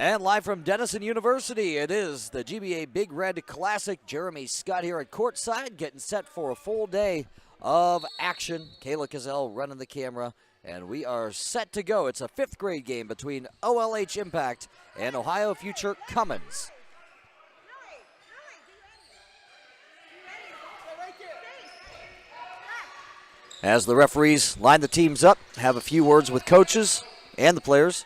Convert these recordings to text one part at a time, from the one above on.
And live from Denison University, it is the GBA Big Red Classic. Jeremy Scott here at courtside, getting set for a full day of action. Kayla Cazell running the camera, and we are set to go. It's a 5th grade game between OLH Impact and Ohio Future-Cummins. As the referees line the teams up, have a few words with coaches and the players,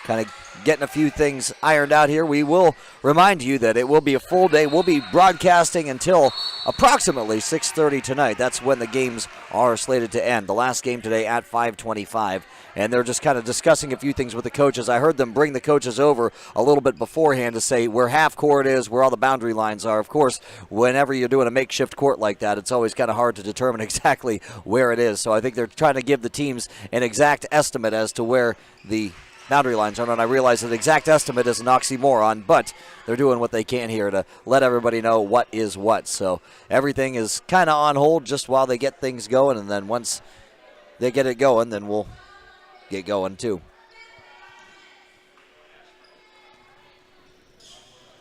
kind of getting a few things ironed out here. We will remind you that it will be a full day. We'll be broadcasting until approximately 6:30 tonight. That's when the games are slated to end. The last game today at 5:25. And they're just kind of discussing a few things with the coaches. I heard them bring the coaches over a little bit beforehand to say where half court is, where all the boundary lines are. Of course, whenever you're doing a makeshift court like that, it's always kind of hard to determine exactly where it is. So I think they're trying to give the teams an exact estimate as to where the boundary lines are. And I realize that exact estimate is an oxymoron, but they're doing what they can here to let everybody know what is what. So everything is kind of on hold just while they get things going, and then once they get it going, then we'll get going too.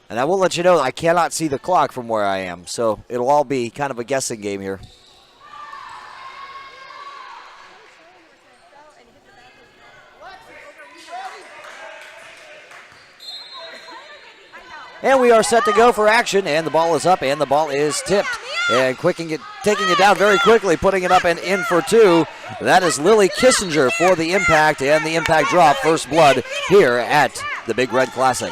And I will let you know I cannot see the clock from where I am, so it'll all be kind of a guessing game here. And we are set to go for action, and the ball is up, and the ball is tipped. And taking it down very quickly, putting it up and in for two. That is Lily Kissinger for the Impact, and the Impact drop first blood here at the Big Red Classic.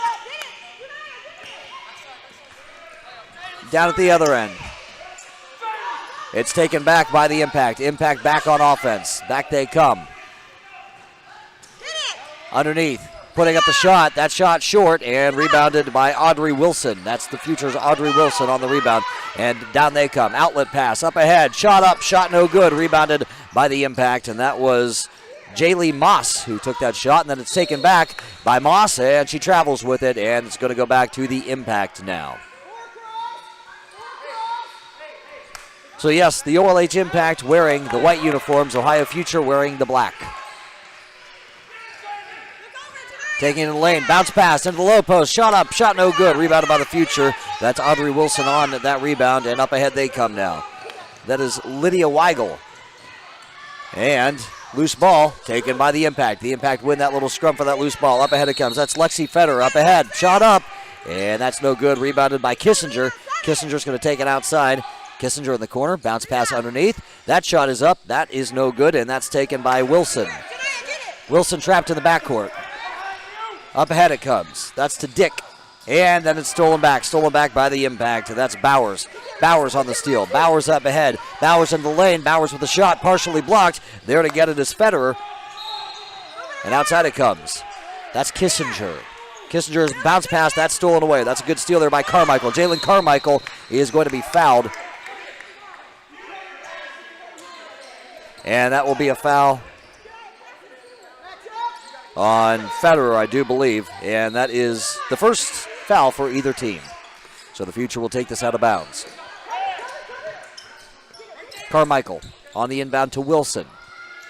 Down at the other end. It's taken back by the Impact. Impact back on offense. Back they come. Underneath. Putting up the shot. That shot short and rebounded by Audrey Wilson. That's the Future's Audrey Wilson on the rebound. And down they come. Outlet pass up ahead. Shot up. Shot no good. Rebounded by the Impact. And that was Jaylee Moss who took that shot. And then it's taken back by Moss. And she travels with it. And it's going to go back to the Impact now. So yes, the OLH Impact wearing the white uniforms. Ohio Future wearing the black. Taking it in the lane, bounce pass into the low post, shot up, shot no good, rebounded by the Future. That's Audrey Wilson on that rebound, and up ahead they come now. That is Lydia Weigel. And loose ball taken by the Impact. The Impact win that little scrum for that loose ball. Up ahead it comes. That's Lexi Federer up ahead, shot up, and that's no good, rebounded by Kissinger. Kissinger's going to take it outside. Kissinger in the corner, bounce pass underneath. That shot is up, that is no good, and that's taken by Wilson. Wilson trapped in the backcourt. Up ahead it comes. That's to Dick. And then it's stolen back by the Impact. That's Bowers. Bowers on the steal. Bowers up ahead. Bowers in the lane. Bowers with the shot partially blocked. There to get it is Federer. And outside it comes. That's Kissinger. Kissinger's bounce pass. That's stolen away. That's a good steal there by Carmichael. Jalen Carmichael is going to be fouled. And that will be a foul on Federer, I do believe, and that is the first foul for either team. So the Future will take this out of bounds. Carmichael on the inbound to Wilson.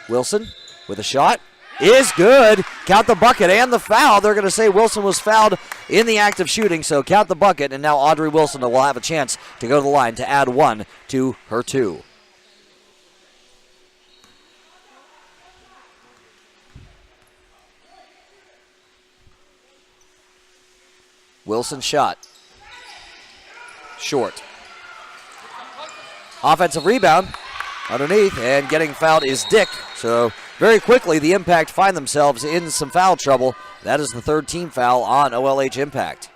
Wilson with a shot is good. Count the bucket and the foul. They're going to say Wilson was fouled in the act of shooting, so count the bucket, and now Audrey Wilson will have a chance to go to the line to add one to her two. Wilson shot. Short. Offensive rebound underneath, and getting fouled is Dick. So very quickly the Impact find themselves in some foul trouble. That is the third team foul on OLH Impact.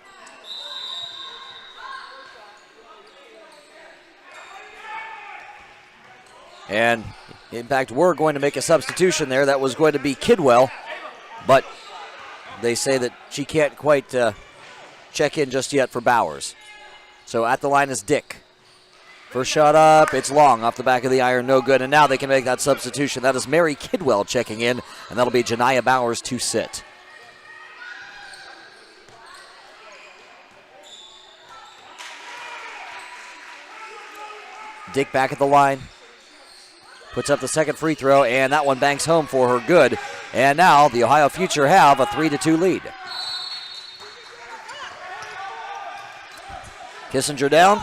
And Impact were going to make a substitution there. That was going to be Kidwell, but they say that she can't quite check in just yet for Bowers. So at the line is Dick. First shot up, it's long, off the back of the iron, no good. And now they can make that substitution. That is Mary Kidwell checking in, and that'll be Janiyah Bowers to sit. Dick back at the line. Puts up the second free throw, and that one banks home for her good. And now the Ohio Future have a 3-2 lead. Kissinger down.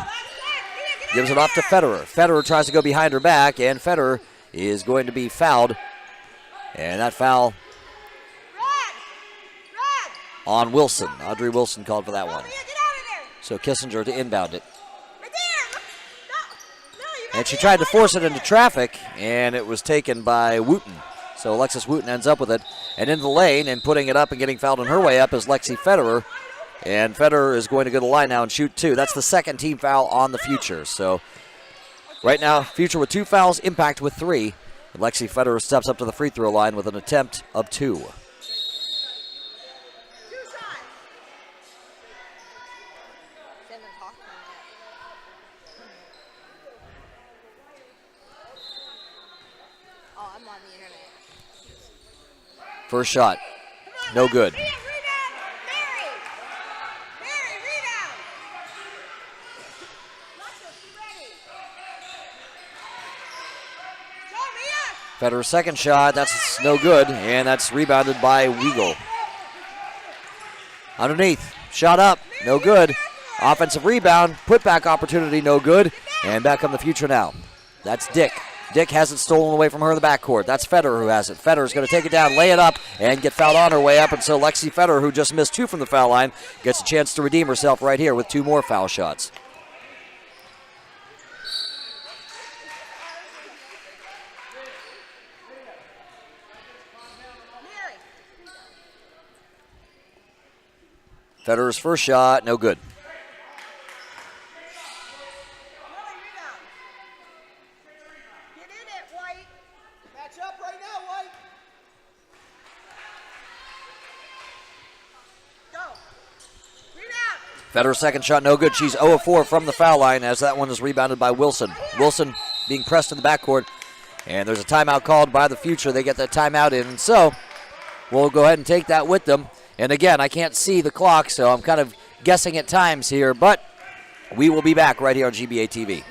Gives it off to Federer. Federer tries to go behind her back, and Federer is going to be fouled. And that foul on Wilson. Audrey Wilson called for that one. So Kissinger to inbound it. And she tried to force it into traffic, and it was taken by Wooten. So Alexis Wooten ends up with it and into the lane, and putting it up and getting fouled on her way up is Lexi Federer. And Federer is going to go to the line now and shoot 2. That's the second team foul on the Future. So right now, Future with 2 fouls, Impact with 3. And Lexi Federer steps up to the free throw line with an attempt of 2. First shot, no good. Federer's second shot, that's no good, and that's rebounded by Weigel. Underneath, shot up, no good. Offensive rebound, putback opportunity, no good, and back on the Future now. That's Dick. Dick has it stolen away from her in the backcourt. That's Federer who has it. Federer's going to take it down, lay it up, and get fouled on her way up. And so Lexi Federer, who just missed 2 from the foul line, gets a chance to redeem herself right here with 2 more foul shots. Federer's first shot, no good. Federer's second shot, no good. She's 0 of 4 from the foul line as that one is rebounded by Wilson. Wilson being pressed in the backcourt. And there's a timeout called by the Future. They get that timeout in. And so we'll go ahead and take that with them. And again, I can't see the clock, so I'm kind of guessing at times here. But we will be back right here on GBA TV.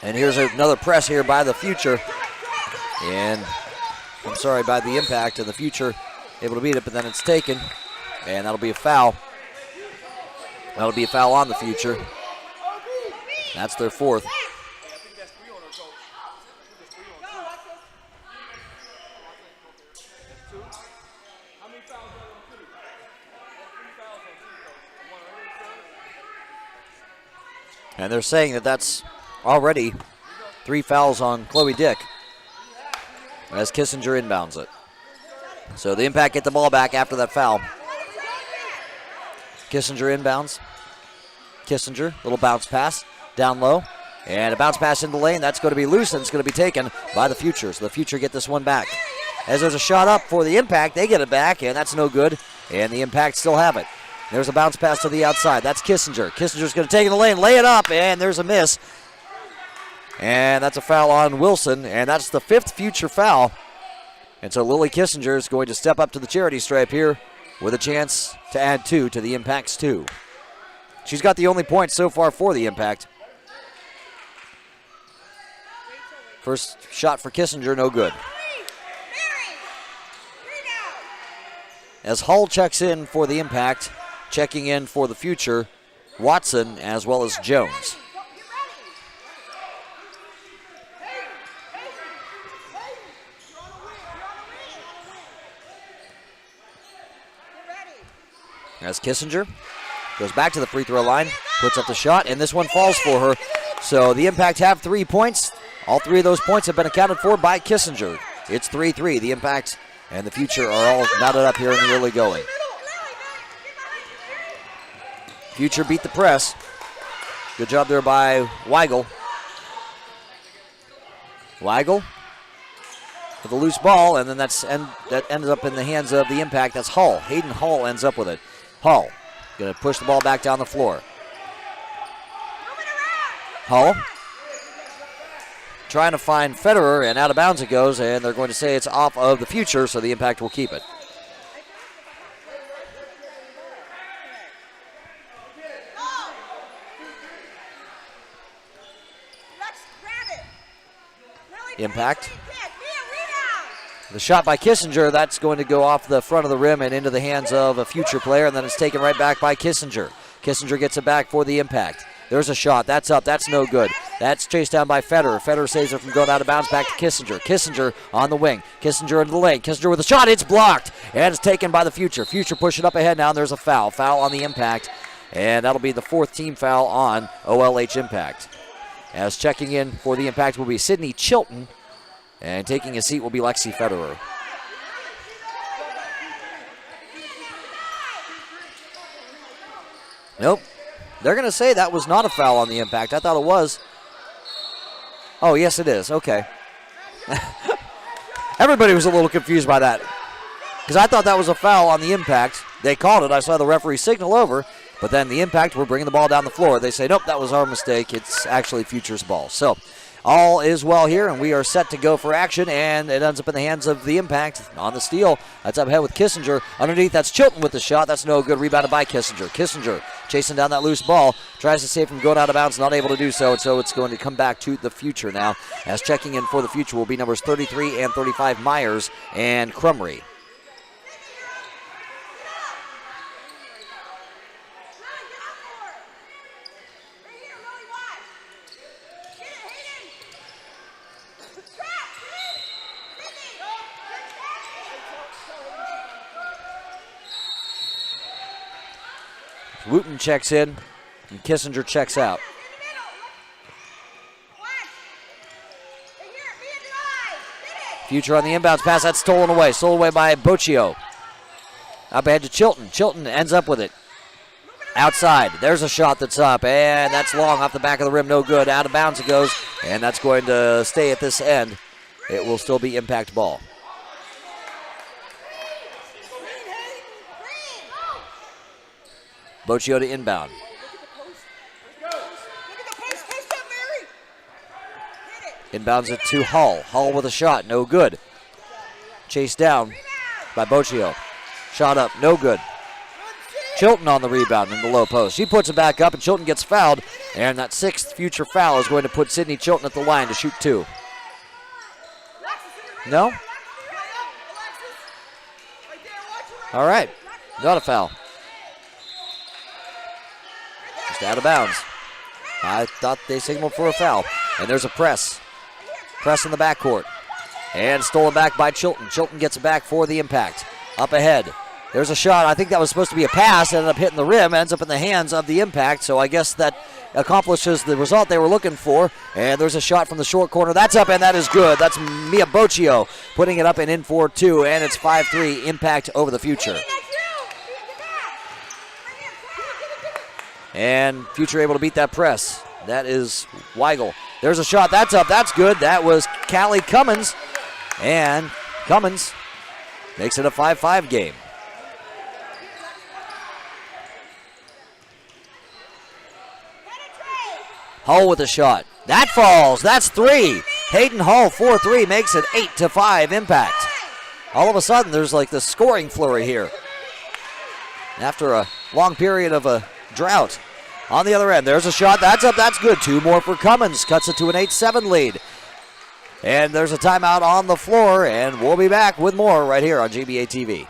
And here's another press here by the Future. And I'm sorry, by the Impact, and the Future able to beat it, but then it's taken. And that'll be a foul. That'll be a foul on the Future. That's their 4th. And they're saying that that's already 3 fouls on Chloe Dick as Kissinger inbounds it. So the Impact get the ball back after that foul. Kissinger inbounds. Kissinger, little bounce pass down low. And a bounce pass in the lane. That's going to be loose, and it's going to be taken by the Future. So the Future get this one back. As there's a shot up for the Impact, they get it back, and that's no good. And the Impact still have it. There's a bounce pass to the outside. That's Kissinger. Kissinger's going to take it in the lane, lay it up, and there's a miss. And that's a foul on Wilson, and that's the 5th Future foul. And so Lily Kissinger is going to step up to the charity stripe here with a chance to add 2 to the Impact's 2. She's got the only point so far for the Impact. First shot for Kissinger, no good. As Hull checks in for the Impact, checking in for the Future, Watson as well as Jones. As Kissinger goes back to the free throw line, puts up the shot, and this one falls for her. So the Impact have 3 points. All 3 of those points have been accounted for by Kissinger. It's 3-3. The Impact and the Future are all knotted up here in the early going. Future beat the press. Good job there by Weigel. Weigel with a loose ball, and then that ends up in the hands of the Impact. That's Hull. Hayden Hull ends up with it. Hull going to push the ball back down the floor. Hull trying to find Federer, and out of bounds it goes, and they're going to say it's off of the Future, so the Impact will keep it. Impact. The shot by Kissinger, that's going to go off the front of the rim and into the hands of a Future player, and then it's taken right back by Kissinger. Kissinger gets it back for the Impact. There's a shot. That's up. That's no good. That's chased down by Federer. Federer saves it from going out of bounds back to Kissinger. Kissinger on the wing. Kissinger into the lane. Kissinger with a shot. It's blocked, and it's taken by the Future. Future pushing up ahead now, and there's a foul. Foul on the Impact, and that'll be the 4th team foul on OLH Impact. As checking in for the Impact will be Sydney Chilton, and taking a seat will be Lexi Federer. Nope. They're going to say that was not a foul on the Impact. I thought it was. Oh, yes, it is. Okay. Everybody was a little confused by that, because I thought that was a foul on the Impact. They called it. I saw the referee signal over. But then the Impact were bringing the ball down the floor. They say, nope, that was our mistake. It's actually Future's ball. So all is well here, and we are set to go for action, and it ends up in the hands of the Impact on the steal. That's up ahead with Kissinger. Underneath, that's Chilton with the shot. That's no good. Rebounded by Kissinger. Kissinger chasing down that loose ball. Tries to save from going out of bounds. Not able to do so, and so it's going to come back to the Future now. As checking in for the Future will be numbers 33 and 35, Myers and Crumry. Wooten checks in, and Kissinger checks out. Future on the inbounds pass. That's stolen away. Stolen away by Boccio. Up ahead to Chilton. Chilton ends up with it. Outside. There's a shot that's up, and that's long off the back of the rim. No good. Out of bounds it goes, and that's going to stay at this end. It will still be Impact ball. Boccio to inbound. Inbounds it to Hull. Hull with a shot, no good. Chased down by Boccio. Shot up, no good. Chilton on the rebound in the low post. She puts it back up, and Chilton gets fouled. And that 6th Future foul is going to put Sydney Chilton at the line to shoot 2. No? All right, not a foul. Just out of bounds. I thought they signaled for a foul. And there's a press. Press in the backcourt. And stolen back by Chilton. Chilton gets it back for the Impact. Up ahead. There's a shot. I think that was supposed to be a pass. Ended up hitting the rim. Ends up in the hands of the Impact. So I guess that accomplishes the result they were looking for. And there's a shot from the short corner. That's up, and that is good. That's Mia Boccio putting it up and in for 2. And it's 5-3 Impact over the Future. And Future able to beat that press. That is Weigel. There's a shot. That's up. That's good. That was Callie Cummins. And Cummins makes it a 5-5 game. Hull with a shot. That falls. That's 3. Hayden Hull, 4-3, makes it 8-5 Impact. All of a sudden, there's like this scoring flurry here. After a long period of a drought. On the other end, there's a shot. That's up. That's good. 2 more for Cummins. Cuts it to an 8-7 lead. And there's a timeout on the floor, and we'll be back with more right here on GBA TV.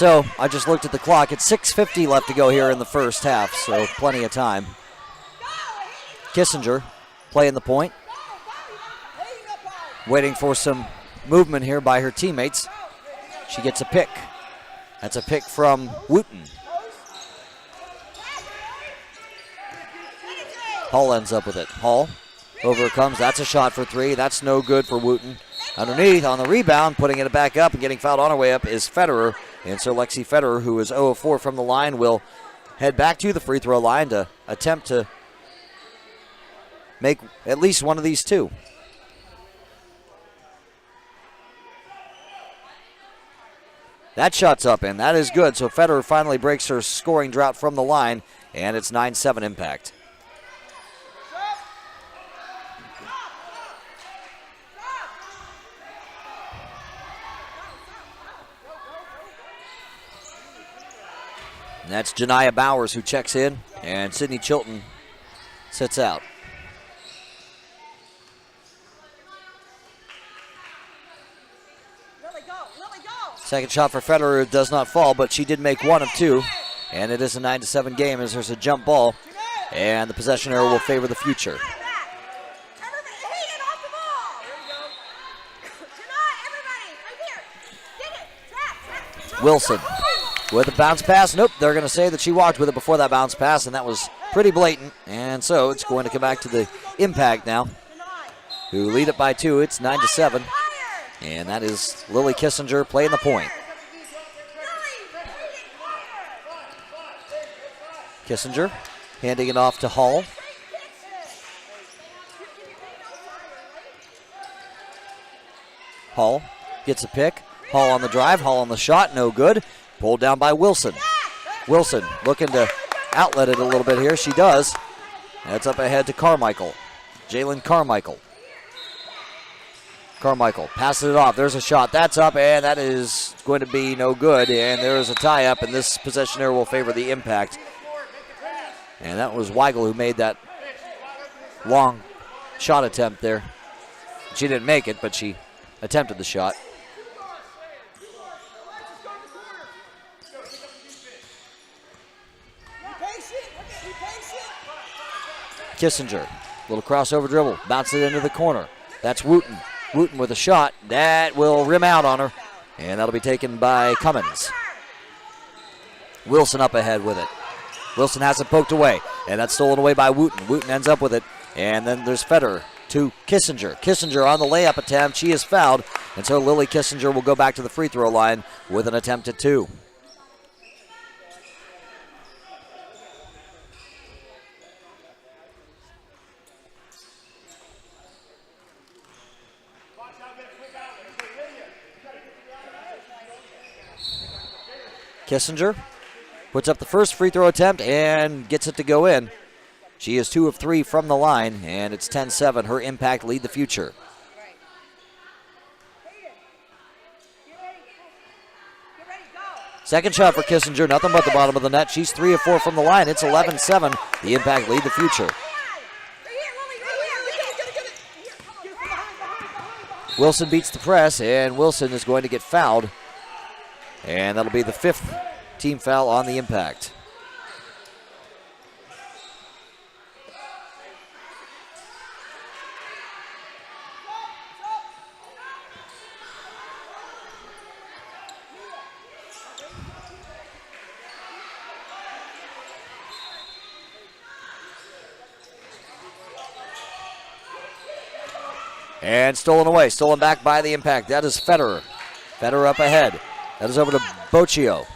So I just looked at the clock. It's 6:50 left to go here in the first half, so plenty of time. Kissinger playing the point. Waiting for some movement here by her teammates. She gets a pick. That's a pick from Wooten. Hall ends up with it. Hall, over it comes. That's a shot for three. That's no good for Wooten. Underneath on the rebound, putting it back up and getting fouled on her way up is Federer. And so Lexi Federer, who is 0 of 4 from the line, will head back to the free throw line to attempt to make at least one of these two. That shot's up, and that is good. So Federer finally breaks her scoring drought from the line, and it's 9-7 Impact. And that's Janiah Bowers who checks in, and Sydney Chilton sits out. Second shot for Federer does not fall, but she did make one of two. And it is a 9-7 game as there's a jump ball. And the possession arrow will favor the Future. Wilson with a bounce pass. Nope, they're going to say that she walked with it before that bounce pass, and that was pretty blatant. And so it's going to come back to the Impact now, who lead it by two. It's 9-7. And that is Lily Kissinger playing the point. Kissinger handing it off to Hall. Hall gets a pick. Hall on the drive. Hall on the shot. No good. Pulled down by Wilson. Wilson looking to outlet it a little bit here. She does. That's up ahead to Carmichael. Jalen Carmichael. Carmichael passes it off. There's a shot. That's up, and that is going to be no good. And there is a tie-up, and this possession error will favor the Impact. And that was Weigel who made that long shot attempt there. She didn't make it, but she attempted the shot. Kissinger, little crossover dribble, bounces it into the corner. That's Wooten. Wooten with a shot. That will rim out on her, and that'll be taken by Cummins. Wilson up ahead with it. Wilson has it poked away, and that's stolen away by Wooten. Wooten ends up with it, and then there's Federer to Kissinger. Kissinger on the layup attempt. She is fouled, and so Lily Kissinger will go back to the free throw line with an attempt at two. Kissinger puts up the first free throw attempt and gets it to go in. She is 2 of 3 from the line, and it's 10-7. Her Impact lead the Future. Second shot for Kissinger, nothing but the bottom of the net. She's 3 of 4 from the line. It's 11-7. The Impact lead the Future. Wilson beats the press, and Wilson is going to get fouled. And that'll be the 5th team foul on the Impact. And stolen away, stolen back by the Impact. That is Federer. Federer up ahead. That is over to Boccio.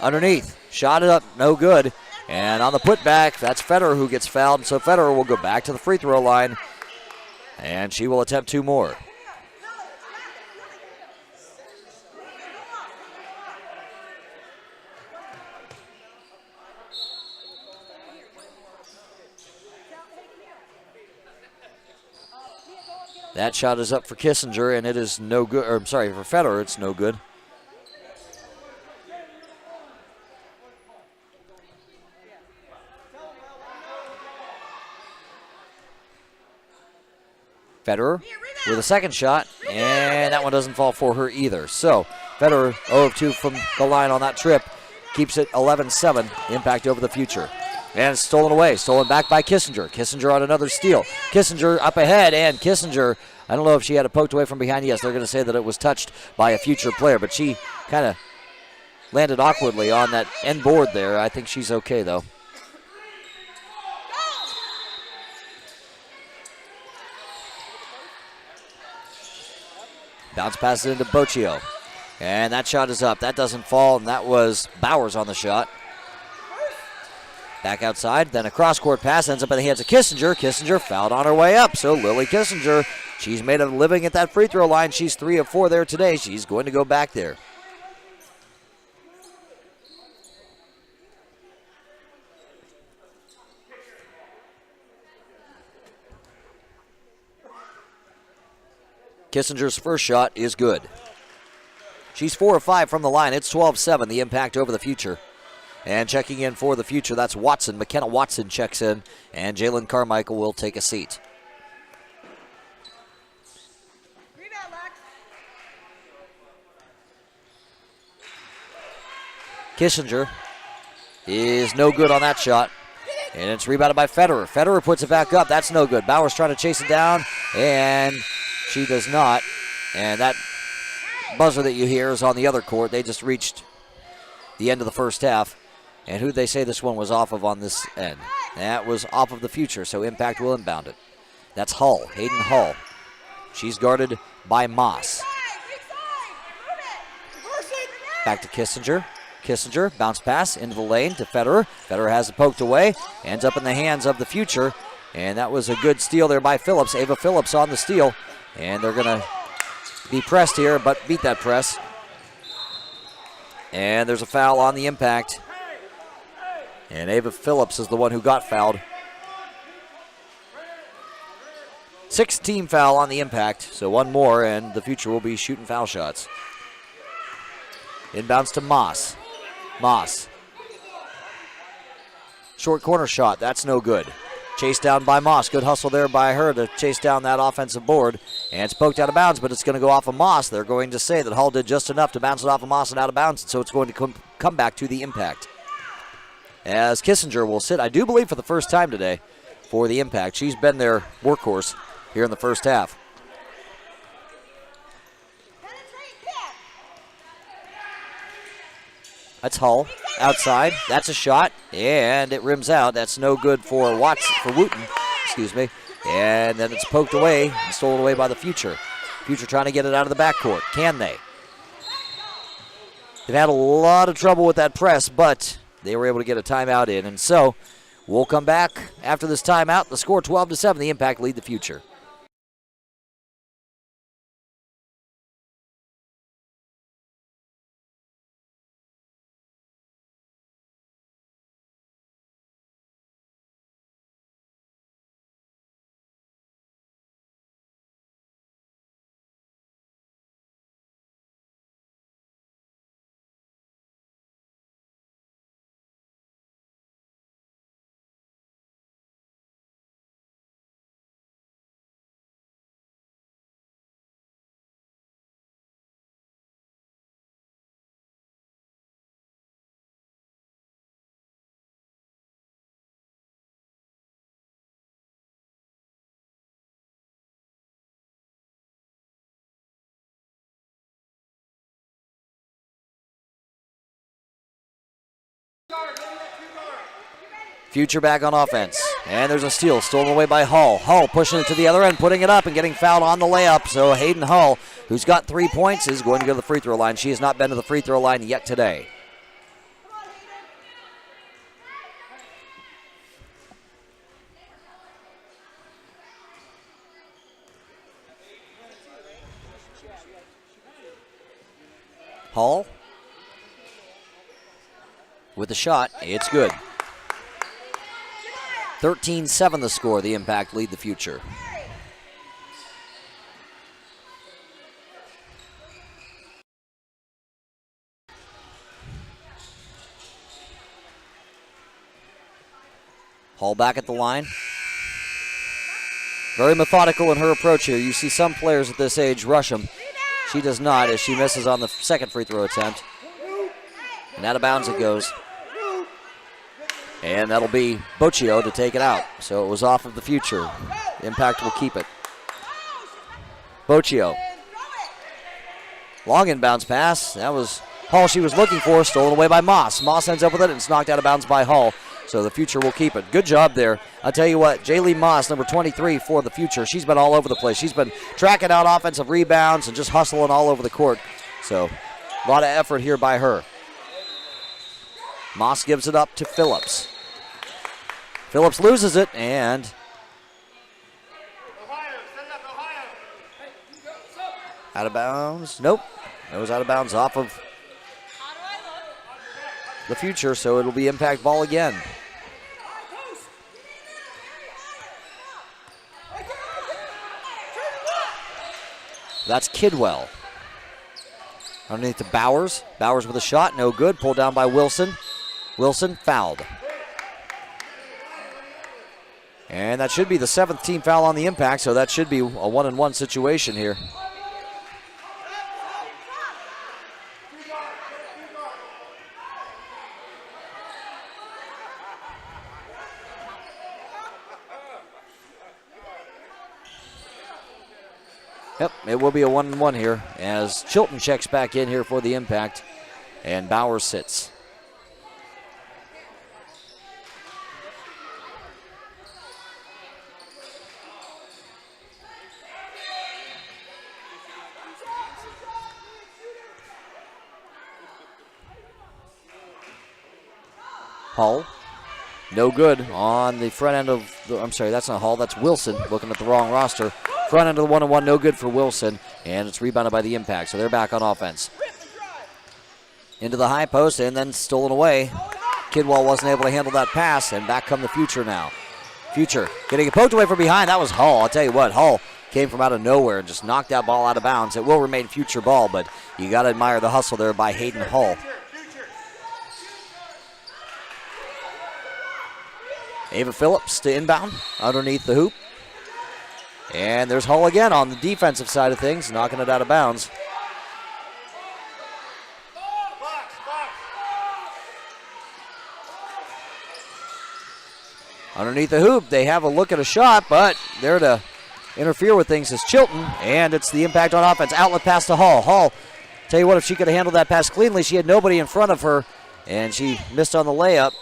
Underneath, shot it up, no good. And on the putback, that's Federer who gets fouled. And so Federer will go back to the free throw line, and she will attempt 2 more. That shot is up for Kissinger, and it is no good. Or I'm sorry, for Federer, it's no good. Federer with a second shot, and that one doesn't fall for her either. So Federer 0 of 2 from the line on that trip. Keeps it 11-7. Impact over the Future. And stolen away. Stolen back by Kissinger. Kissinger on another steal. Kissinger up ahead, and Kissinger, I don't know if she had it poked away from behind. Yes, they're going to say that it was touched by a Future player, but she kind of landed awkwardly on that end board there. I think she's okay, though. Bounce passes into Boccio. And that shot is up. That doesn't fall, and that was Bowers on the shot. Back outside, then a cross-court pass ends up in the hands of Kissinger. Kissinger fouled on her way up, so Lily Kissinger, she's made a living at that free throw line. She's 3 of 4 there today. She's going to go back there. Kissinger's first shot is good. She's 4 of 5 from the line. It's 12-7, the Impact over the Future. And checking in for the Future, that's Watson. McKenna Watson checks in, and Jalen Carmichael will take a seat. Kissinger is no good on that shot, and it's rebounded by Federer. Federer puts it back up. That's no good. Bowers trying to chase it down, and she does not. And that buzzer that you hear is on the other court. They just reached the end of the first half. And who'd they say this one was off of on this end? That was off of the Future, so Impact will inbound it. That's Hull, Hayden Hull. She's guarded by Moss. Back to Kissinger. Kissinger, bounce pass into the lane to Federer. Federer has it poked away, ends up in the hands of the Future. And that was a good steal there by Phillips. Ava Phillips on the steal. And they're going to be pressed here, but beat that press. And there's a foul on the Impact. And Ava Phillips is the one who got fouled. 6th team foul on the Impact, so one more, and the Future will be shooting foul shots. Inbounds to Moss. Moss. Short corner shot, that's no good. Chased down by Moss. Good hustle there by her to chase down that offensive board. And it's poked out of bounds, but it's going to go off of Moss. They're going to say that Hull did just enough to bounce it off of Moss and out of bounds, so it's going to come back to the Impact. As Kissinger will sit, I do believe, for the first time today for the Impact. She's been their workhorse here in the first half. That's Hull outside. That's a shot, and it rims out. That's no good for Wooten, excuse me. And then it's poked away and stolen away by the Future. Future trying to get it out of the backcourt. Can they? They've had a lot of trouble with that press, but they were able to get a timeout in. And so we'll come back after this timeout. The score 12-7. The Impact lead the Future. Future back on offense. And there's a steal stolen away by Hull. Hull pushing it to the other end, putting it up and getting fouled on the layup. So Hayden Hull, who's got 3 points, is going to go to the free throw line. She has not been to the free throw line yet today. Hull with the shot. It's good. 13-7 the score. The Impact lead the Future. Hull back at the line. Very methodical in her approach here. You see some players at this age rush them. She does not, as she misses on the second free throw attempt. And out of bounds it goes. And that'll be Bocchio to take it out. So it was off of the Future. Impact will keep it. Bocchio. Long inbounds pass. That was Hall she was looking for, stolen away by Moss. Moss ends up with it, and it's knocked out of bounds by Hall. So the Future will keep it. Good job there. I'll tell you what, Jaylee Moss, number 23 for the Future, she's been all over the place. She's been tracking out offensive rebounds and just hustling all over the court. So a lot of effort here by her. Moss gives it up to Phillips. Phillips loses it, and out of bounds. Nope. It was out of bounds off of the Future, so it'll be Impact ball again. That's Kidwell. Underneath to Bowers. Bowers with a shot, no good. Pulled down by Wilson. Wilson fouled. And that should be the 7th team foul on the Impact, so that should be a 1-and-1 situation here. Yep, it will be a 1-and-1 here as Chilton checks back in here for the Impact and Bowers sits. Hull, no good on the front end of the, I'm sorry, that's not Hull, that's Wilson, looking at the wrong roster. Front end of the 1-on-1, no good for Wilson, and it's rebounded by the Impact, so they're back on offense. Into the high post, and then stolen away. Kidwell wasn't able to handle that pass, and back come the Future now. Future getting it poked away from behind. That was Hull. I'll tell you what, Hull came from out of nowhere and just knocked that ball out of bounds. It will remain Future ball, but you got to admire the hustle there by Hayden Hull. Ava Phillips to inbound underneath the hoop. And there's Hull again on the defensive side of things, knocking it out of bounds. Underneath the hoop, they have a look at a shot, but there to interfere with things is Chilton, and it's the Impact on offense. Outlet pass to Hull. Hull, tell you what, if she could have handled that pass cleanly, she had nobody in front of her, and she missed on the layup.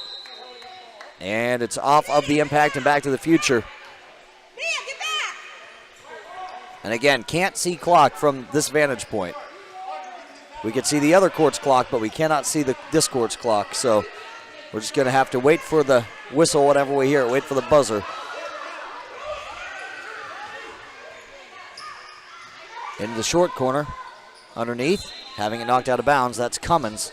And it's off of the Impact and back to the Future. And again, can't see clock from this vantage point. We can see the other court's clock, but we cannot see this court's clock. So we're just going to have to wait for the whistle whenever we hear it, wait for the buzzer. Into the short corner, underneath, having it knocked out of bounds, that's Cummins.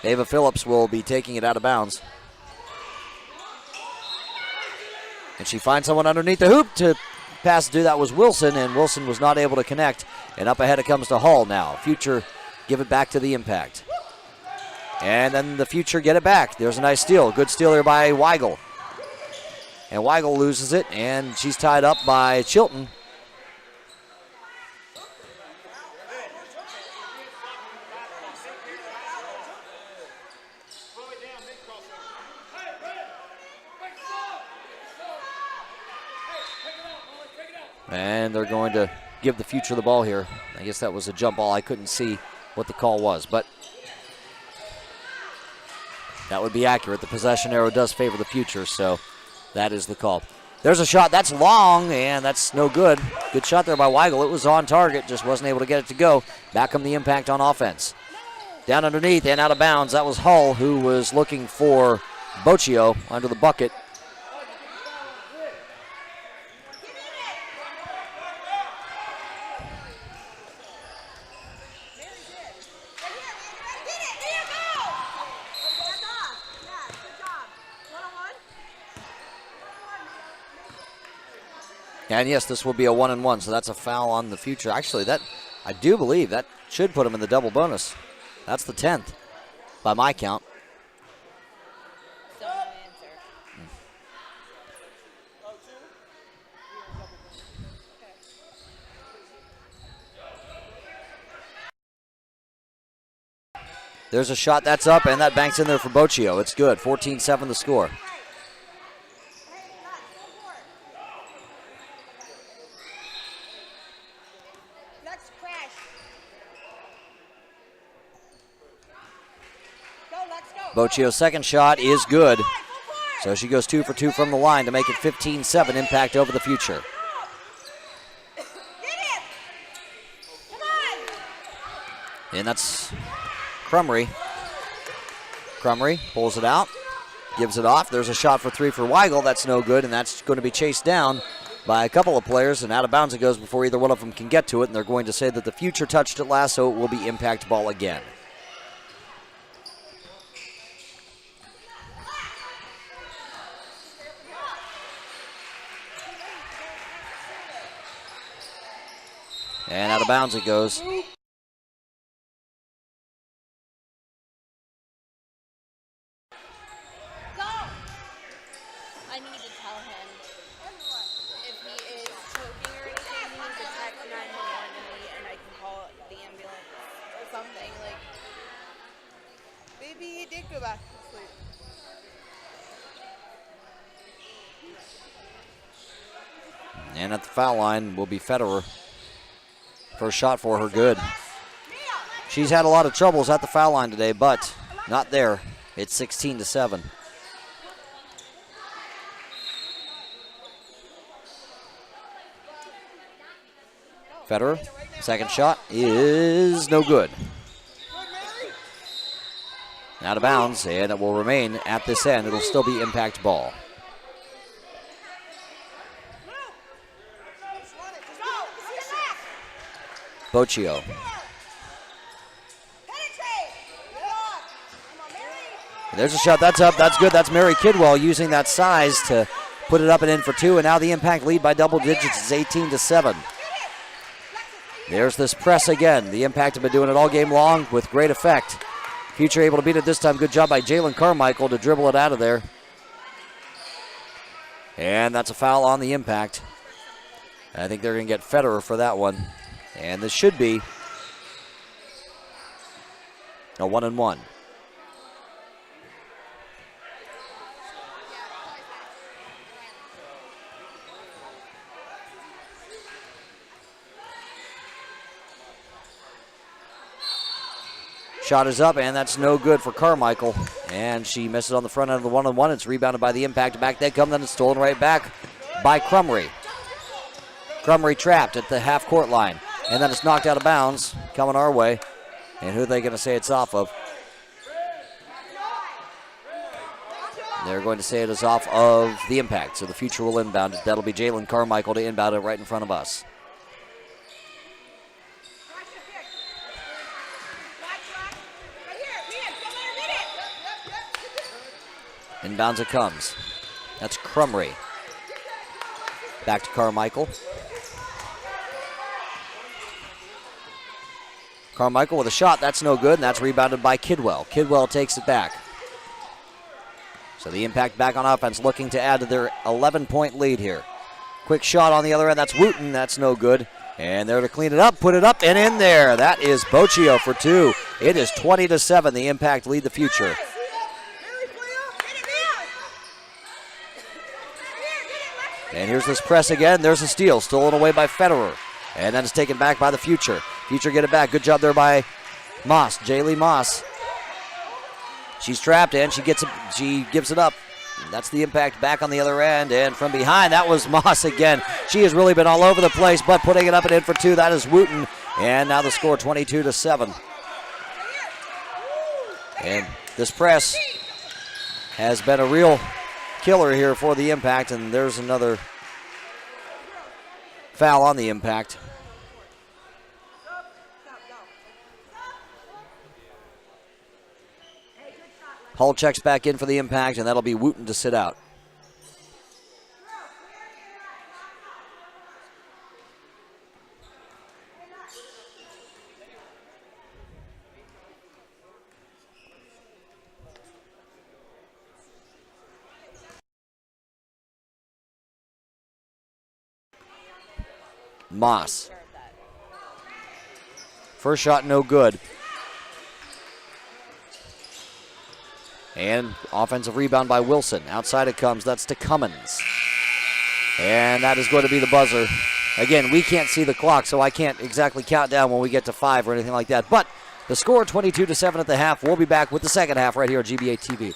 Ava Phillips will be taking it out of bounds. And she finds someone underneath the hoop to pass to. That was Wilson, and Wilson was not able to connect. And up ahead it comes to Hull now. Future give it back to the Impact. And then the Future get it back. There's a nice steal. Good steal there by Weigel. And Weigel loses it, and she's tied up by Chilton. And they're going to give the Future the ball here. I guess that was a jump ball. I couldn't see what the call was, but that would be accurate. The possession arrow does favor the Future, so that is the call. There's a shot. That's long, and that's no good. Good shot there by Weigel. It was on target, just wasn't able to get it to go. Back come the Impact on offense. Down underneath and out of bounds. That was Hull, who was looking for Bocchio under the bucket. And yes, this will be a 1-and-1, so that's a foul on the Future. Actually, that I do believe that should put him in the double bonus. That's the 10th by my count. There's a shot that's up, and that banks in there for Boccio. It's good. 14-7 the score. Boccio's second shot is good. So she goes 2 for 2 from the line to make it 15-7 Impact over the Future. And that's Crumry. Crumry pulls it out, gives it off. There's a shot for 3 for Weigel. That's no good, and that's going to be chased down by a couple of players, and out of bounds it goes before either one of them can get to it, and they're going to say that the Future touched it last, so it will be Impact ball again. And out of bounds it goes. I need to tell him if he is choking or anything, he needs to text 911 to me and I can call the ambulance or something. Like, maybe he did go back to sleep. And at the foul line will be Federer. First shot for her, good. She's had a lot of troubles at the foul line today, but not there. It's 16-7. Federer, second shot is no good. Out of bounds, and it will remain at this end. It'll still be Impact ball. Boccio. There's a shot, that's up, that's good. That's Mary Kidwell using that size to put it up and in for 2, and now the Impact lead by double digits is 18-7. There's this press again. The Impact have been doing it all game long with great effect. Future able to beat it this time. Good job by Jalen Carmichael to dribble it out of there. And that's a foul on the Impact. I think they're going to get Federer for that one. And this should be a 1-and-1. Shot is up, and that's no good for Carmichael. And she misses on the front end of the 1-on-1. It's rebounded by the Impact. Back they come, then it's stolen right back by Crumry. Crumry trapped at the half-court line. And then it's knocked out of bounds, coming our way. And who are they going to say it's off of? They're going to say it is off of the Impact, so the Future will inbound it. That'll be Jalen Carmichael to inbound it right in front of us. Inbounds it comes. That's Crumry. Back to Carmichael. Carmichael with a shot. That's no good, and that's rebounded by Kidwell. Kidwell takes it back. So the Impact back on offense, looking to add to their 11-point lead here. Quick shot on the other end. That's Wooten. That's no good. And there to clean it up, put it up, and in there. That is Boccio for 2. It is 20-7. The Impact lead the Future. And here's this press again. There's a steal. Stolen away by Federer. And then it's taken back by the Future. Future get it back. Good job there by Moss. Jaylee Moss. She's trapped and she gives it up. That's the Impact back on the other end. And from behind, that was Moss again. She has really been all over the place, but putting it up and in for 2. That is Wooten. And now the score 22-7. And this press has been a real killer here for the Impact, and there's another foul on the Impact. Hull checks back in for the Impact, and that'll be Wooten to sit out. Moss. First shot no good. And offensive rebound by Wilson. Outside it comes. That's to Cummins. And that is going to be the buzzer. Again, we can't see the clock, so I can't exactly count down when we get to 5 or anything like that. But the score, 22-7 at the half. We'll be back with the second half right here on GBA TV.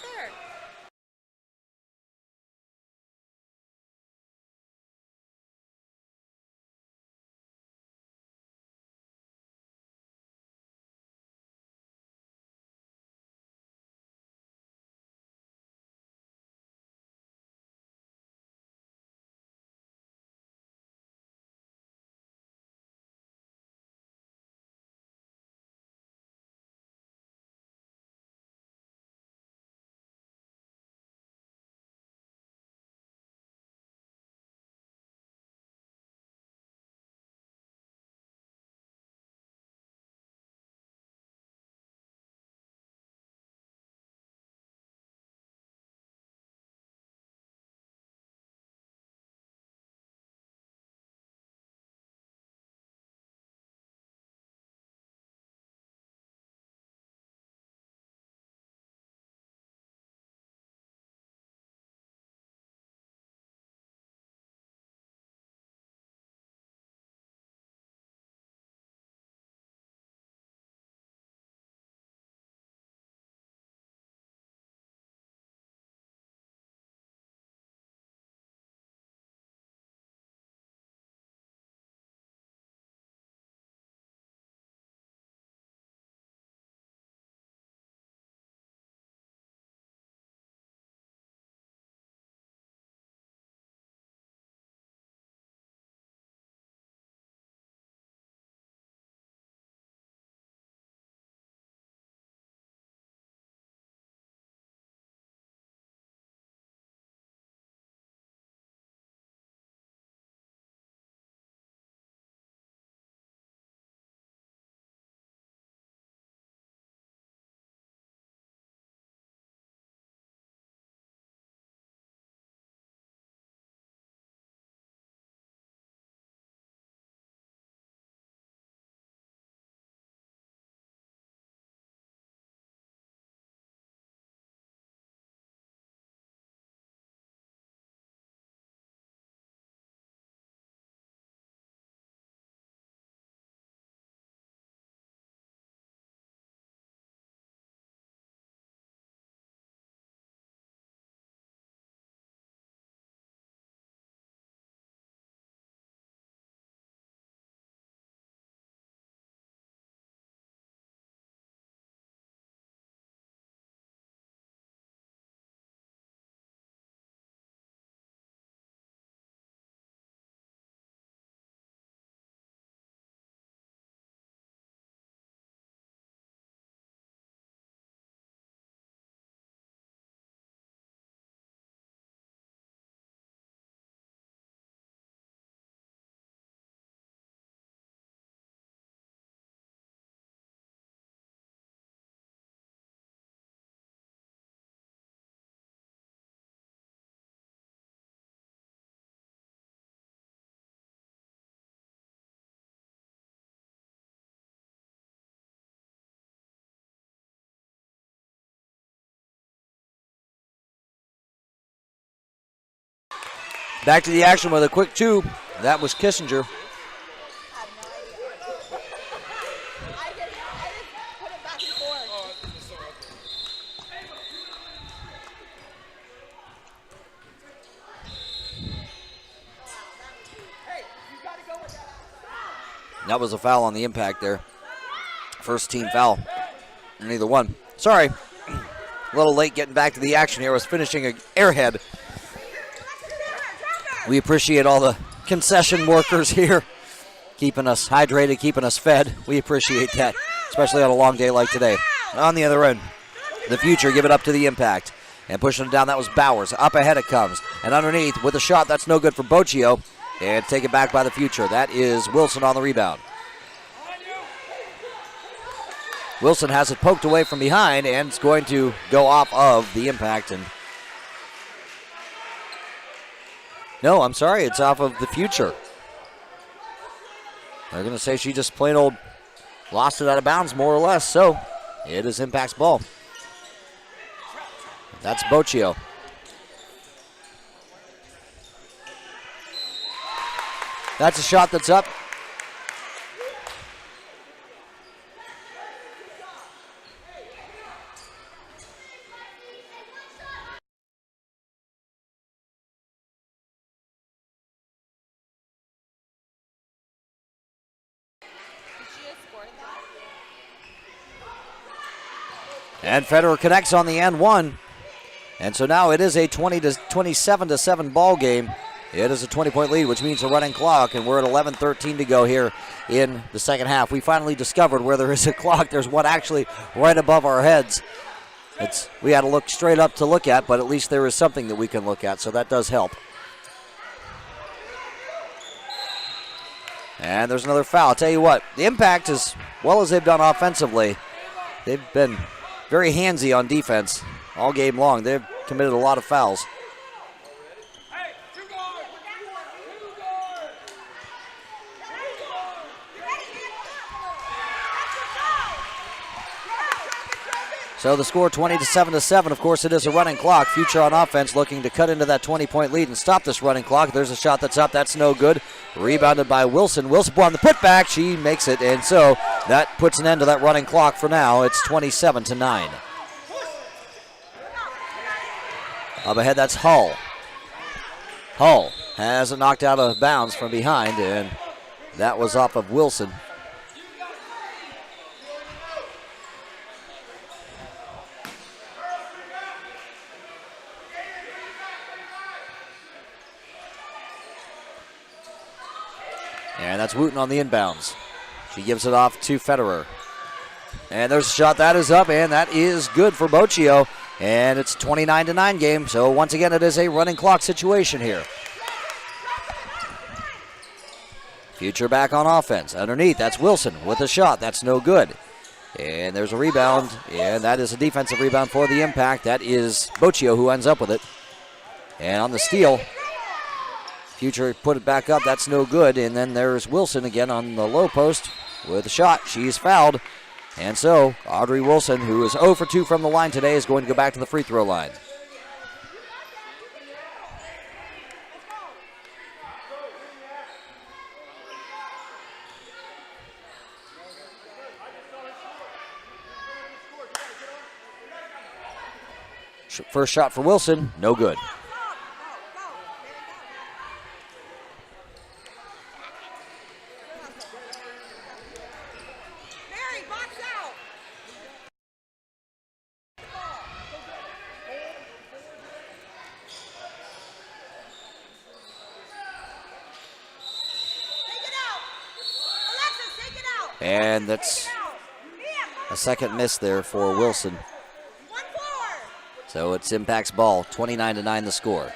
Back to the action with a quick 2. That was Kissinger. That was a foul on the impact there. First team foul. Neither one. Sorry. A little late getting back to the action here. I was finishing an airhead. We appreciate all the concession workers here, keeping us hydrated, keeping us fed. We appreciate that, especially on a long day like today. On the other end, the Future give it up to the Impact. And pushing it down, that was Bowers. Up ahead it comes. And underneath with a shot that's no good for Bocchio. And take it back by the Future. That is Wilson on the rebound. Wilson has it poked away from behind, and it's going to go off of the Impact. And no, I'm sorry, it's off of the Future. They're going to say she just plain old lost it out of bounds, more or less. So it is Impact's ball. That's Boccio. That's a shot that's up. And Federer connects on the and one. And so now it is a 27-7 ball game. It is a 20-point lead, which means a running clock, and we're at 11:13 to go here in the second half. We finally discovered where there is a clock. There's one actually right above our heads. We had to look straight up to look at, but at least there is something that we can look at, so that does help. And there's another foul. I'll tell you what, the Impact, as well as they've done offensively, they've been very handsy on defense all game long. They've committed a lot of fouls. So the score 20-7. Of course, it is a running clock. Future on offense looking to cut into that 20-point lead and stop this running clock. There's a shot that's up. That's no good. Rebounded by Wilson. Wilson on the putback. She makes it, and so that puts an end to that running clock for now. It's 27-9. Up ahead, that's Hull. Hull has it knocked out of bounds from behind, and that was off of Wilson. And that's Wooten on the inbounds. She gives it off to Federer. And there's a shot that is up, and that is good for Boccio. And it's a 29-9 game, so once again it is a running clock situation here. Future back on offense. Underneath, that's Wilson with a shot. That's no good. And there's a rebound, and that is a defensive rebound for the Impact. That is Boccio who ends up with it. And on the steal, Future put it back up. That's no good. And then there's Wilson again on the low post with a shot. She's fouled. And so Audrey Wilson, who is 0 for 2 from the line today, is going to go back to the free throw line. First shot for Wilson, no good. And that's a second miss there for Wilson. So it's Impact's ball, 29-9 the score.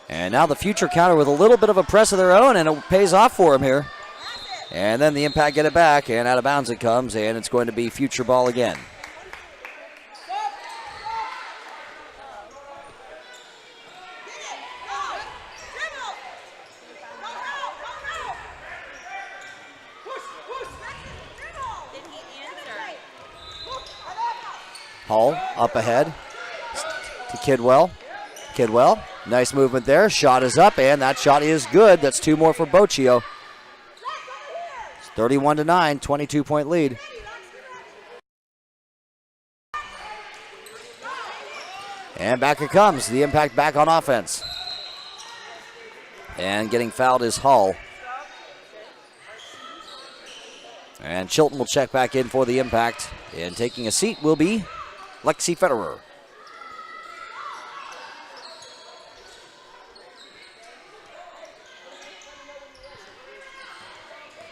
And now the Future counter with a little bit of a press of their own, and it pays off for them here. And then the Impact get it back, and out of bounds it comes, and it's going to be Future ball again. Hull up ahead to Kidwell. Kidwell, nice movement there. Shot is up, and that shot is good. That's two more for Boccio. It's 31-9, 22-point lead. And back it comes. The Impact back on offense. And getting fouled is Hull. And Chilton will check back in for the Impact. And taking a seat will be Lexi Federer.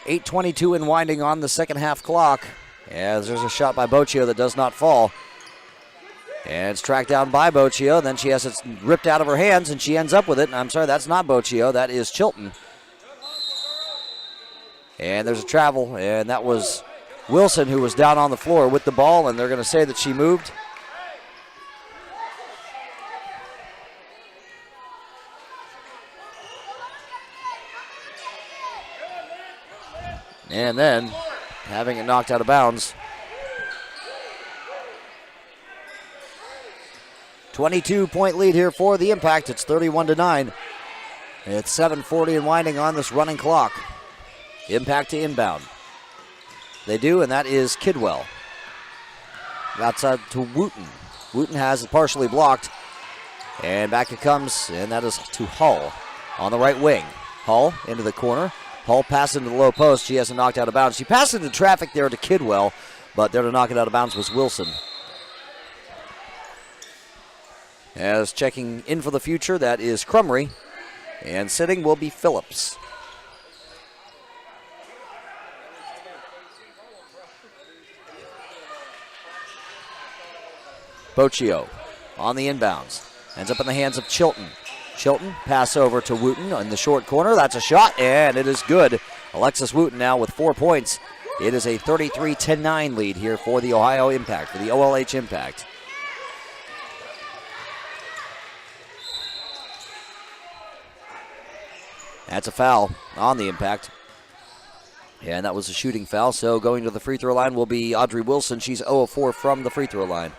.8:22 and winding on the second half clock. As there's a shot by Boccio that does not fall. And it's tracked down by Boccio. Then she has it ripped out of her hands, and she ends up with it. And I'm sorry, that's not Boccio. That is Chilton. And there's a travel, and that was Wilson, who was down on the floor with the ball, and they're going to say that she moved. And then having it knocked out of bounds. 22-point lead here for the Impact. It's 31-9. It's 7:40 and winding on this running clock. Impact to inbound. They do, and that is Kidwell. Outside to Wooten. Wooten has it partially blocked. And back it comes, and that is to Hull on the right wing. Hull into the corner. Hull passes into the low post. She hasn't knocked out of bounds. She passed into traffic there to Kidwell, but there to knock it out of bounds was Wilson. As checking in for the future, that is Crumry. And sitting will be Phillips. Boccio on the inbounds. Ends up in the hands of Chilton. Chilton, pass over to Wooten in the short corner. That's a shot, and it is good. Alexis Wooten now with 4 points. It is a 33-9 lead here for the Ohio Impact, for the OLH Impact. That's a foul on the Impact. And that was a shooting foul, so going to the free throw line will be Audrey Wilson. She's 0 of 4 from the free throw line.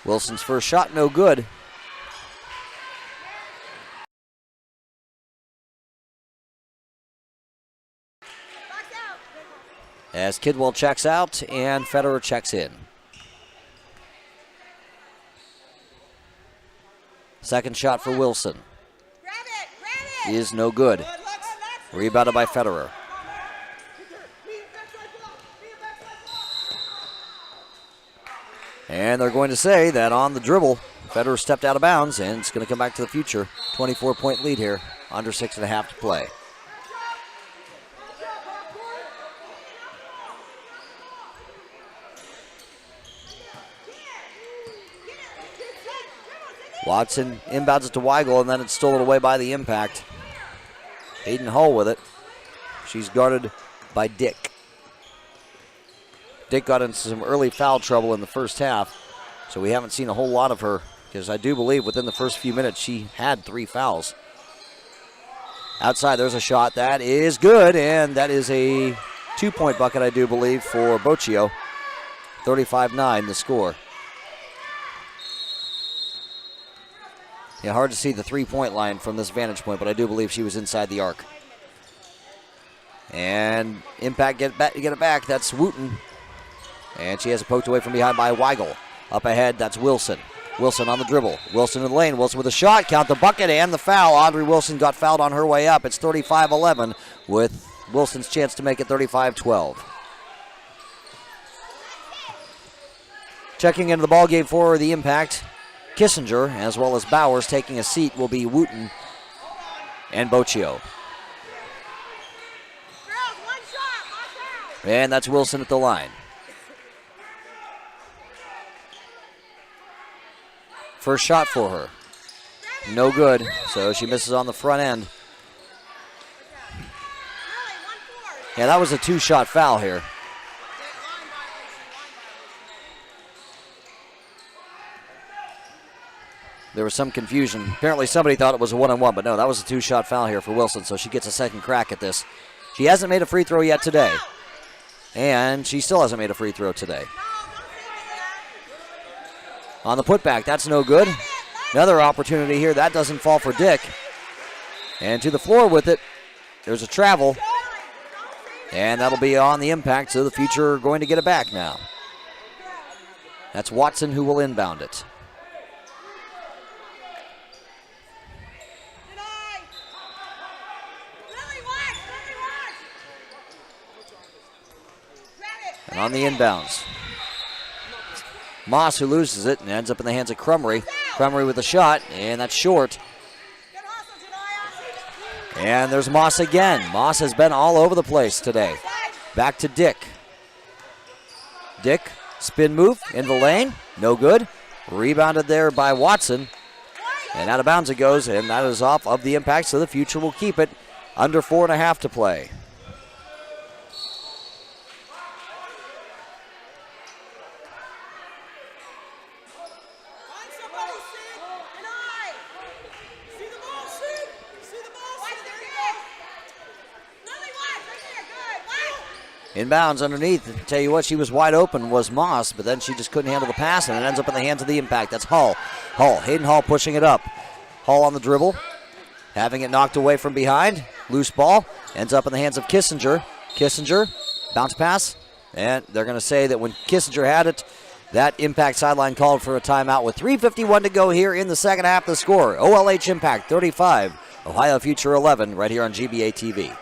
Wilson's first shot, no good. As Kidwell checks out and Federer checks in. Second shot for Wilson. Is no good. Rebounded by Federer. And they're going to say that on the dribble, Federer stepped out of bounds, and it's going to come back to the future. 24-point lead here, under 6.5 to play. Watson inbounds it to Weigel, and then it's stolen away by the Impact. Hayden Hull with it. She's guarded by Dick. Dick got into some early foul trouble in the first half, so we haven't seen a whole lot of her, because I do believe within the first few minutes she had 3 fouls. Outside, there's a shot. That is good, and that is a 2-point bucket, I do believe, for Boccio. 35-9 the score. Yeah, hard to see the 3-point line from this vantage point, but I do believe she was inside the arc. And Impact get it back. That's Wooten. And she has it poked away from behind by Weigel. Up ahead, that's Wilson. Wilson on the dribble. Wilson in the lane. Wilson with a shot. Count the bucket and the foul. Audrey Wilson got fouled on her way up. It's 35-11 with Wilson's chance to make it 35-12. Checking into the ballgame for the Impact, Kissinger, as well as Bowers, taking a seat will be Wooten and Boccio. And that's Wilson at the line. First shot for her. No good, so she misses on the front end. Yeah, that was a 2-shot foul here. There was some confusion. Apparently somebody thought it was a 1-on-1, but no, that was a 2-shot foul here for Wilson, so she gets a second crack at this. She hasn't made a free throw yet today. And she still hasn't made a free throw today. On the putback, that's no good. Another opportunity here. That doesn't fall for Dick. And to the floor with it. There's a travel. And that'll be on the Impact, so the Future are going to get it back now. That's Watson who will inbound it. And on the inbounds, Moss who loses it and ends up in the hands of Crumry. Crumry with a shot, and that's short. And there's Moss again. Moss has been all over the place today. Back to Dick. Dick, spin move in the lane, no good. Rebounded there by Watson. And out of bounds it goes, and that is off of the Impact, so the Future will keep it. Under 4.5 to play. Inbounds underneath. Tell you what, she was wide open was Moss, but then she just couldn't handle the pass, and it ends up in the hands of the Impact. That's Hall. Hayden Hall pushing it up. Hall on the dribble, having it knocked away from behind. Loose ball, ends up in the hands of Kissinger. Kissinger, bounce pass, and they're going to say that when Kissinger had it, that Impact sideline called for a timeout with 3:51 to go here in the second half of the score. OLH Impact 35, Ohio Future 11, right here on GBA TV.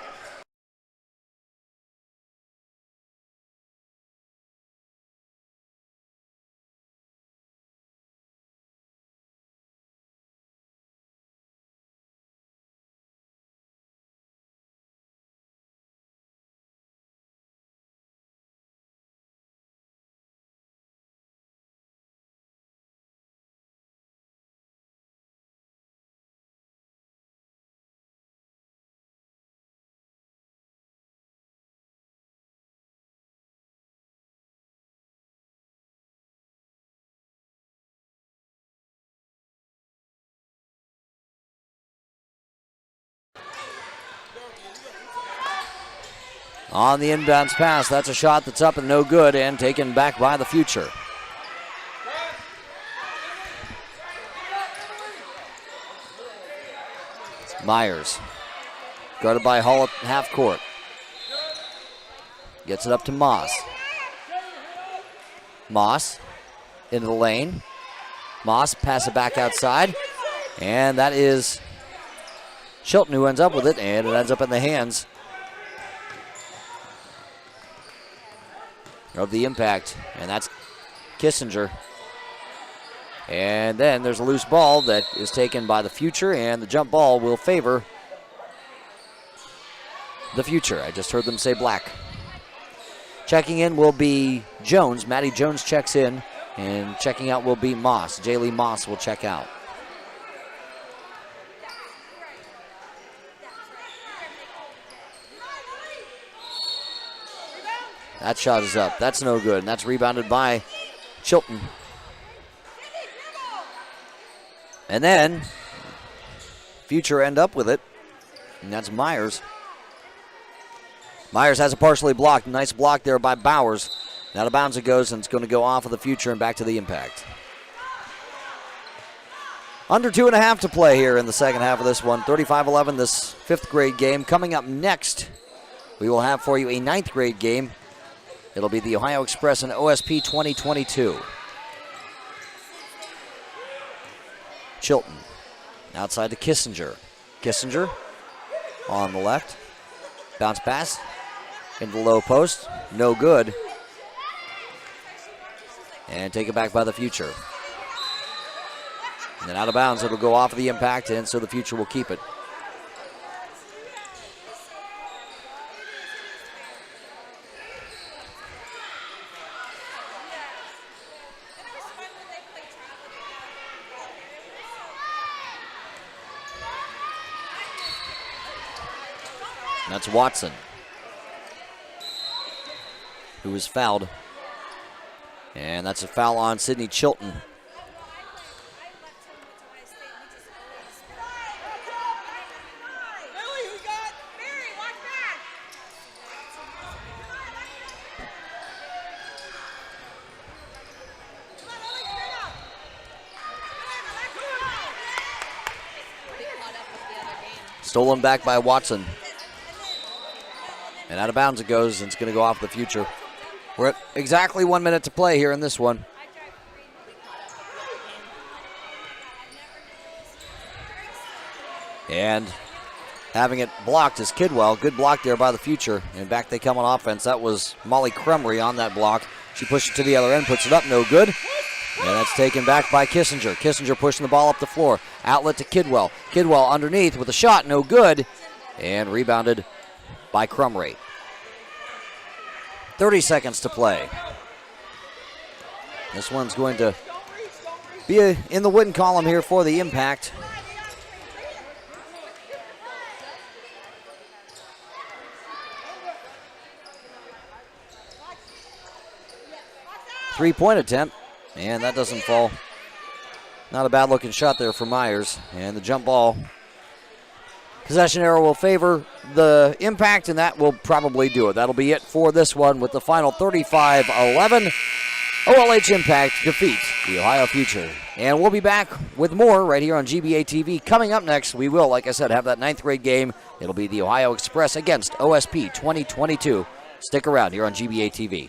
On the inbounds pass, that's a shot that's up and no good and taken back by the Future. Myers, guarded by Hall at half court. Gets it up to Moss. Moss into the lane. Moss pass it back outside. And that is Chilton who ends up with it, and it ends up in the hands of the Impact, and that's Kissinger. And then there's a loose ball that is taken by the Future, and the jump ball will favor the Future. I just heard them say black. Checking in will be Jones. Maddie Jones checks in, and checking out will be Moss. Jaylee Moss will check out. That shot is up. That's no good, and that's rebounded by Chilton. And then Future end up with it, and that's Myers. Myers has it partially blocked. Nice block there by Bowers. Out of bounds it goes, and it's going to go off of the Future and back to the Impact. Under 2.5 to play here in the second half of this one. 35-11, this fifth grade game. Coming up next, we will have for you a ninth grade game. It'll be the Ohio Express and OSP 2022. Chilton outside to Kissinger. Kissinger on the left. Bounce pass into the low post. No good. And take it back by the Future. And then out of bounds, it'll go off of the Impact, and so the Future will keep it. That's Watson, who was fouled. And that's a foul on Sydney Chilton. Stolen back by Watson. And out of bounds it goes, and it's going to go off the Future. We're at exactly 1 minute to play here in this one. And having it blocked is Kidwell. Good block there by the Future. And back they come on offense. That was Molly Crumry on that block. She pushed it to the other end, puts it up, no good. And that's taken back by Kissinger. Kissinger pushing the ball up the floor. Outlet to Kidwell. Kidwell underneath with a shot, no good. And rebounded by Crumry. 30 seconds to play. This one's going to be in the win column here for the Impact. Three-point attempt, and that doesn't fall. Not a bad-looking shot there for Myers, and the jump ball Possession arrow will favor the Impact, and that will probably do it. That'll be it for this one with the final 35-11. OLH Impact defeats the Ohio Future. And we'll be back with more right here on GBA TV. Coming up next, we will, like I said, have that 9th grade game. It'll be the Ohio Express against OSP 2022. Stick around here on GBA TV.